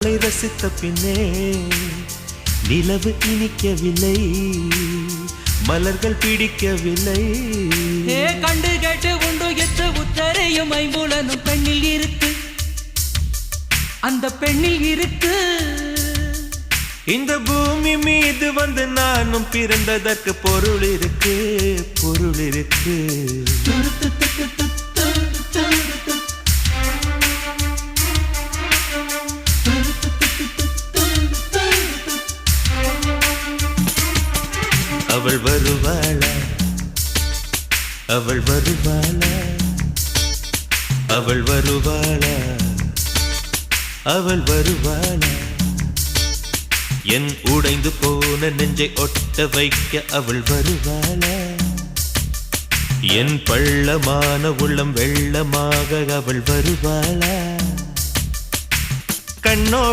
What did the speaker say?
ரசித்த பின்னே நிலவு இனிக்கவில்லை, மலர்கள் பிடிக்கவில்லை. கண்டு கேட்டு உண்டு எட்டு உத்தரையும் ஐம்புலனும் பெண்ணில் இருக்கு, அந்த பெண்ணில் இருக்கு. இந்த பூமி மீது வந்து நானும் பிறந்ததற்கு பொருள் இருக்கு, பொருள் இருக்கு. அவள் வருவாளா, அவள் வருவாளா, அவள் வருவாளா, அவள் வருவாளா. என் உடைந்து போன நெஞ்சை ஒட்ட வைக்க அவள் வருவாளா. என் பள்ளமான உள்ளம் வெள்ளமாக அவள் வருவாளா. கண்ணோடு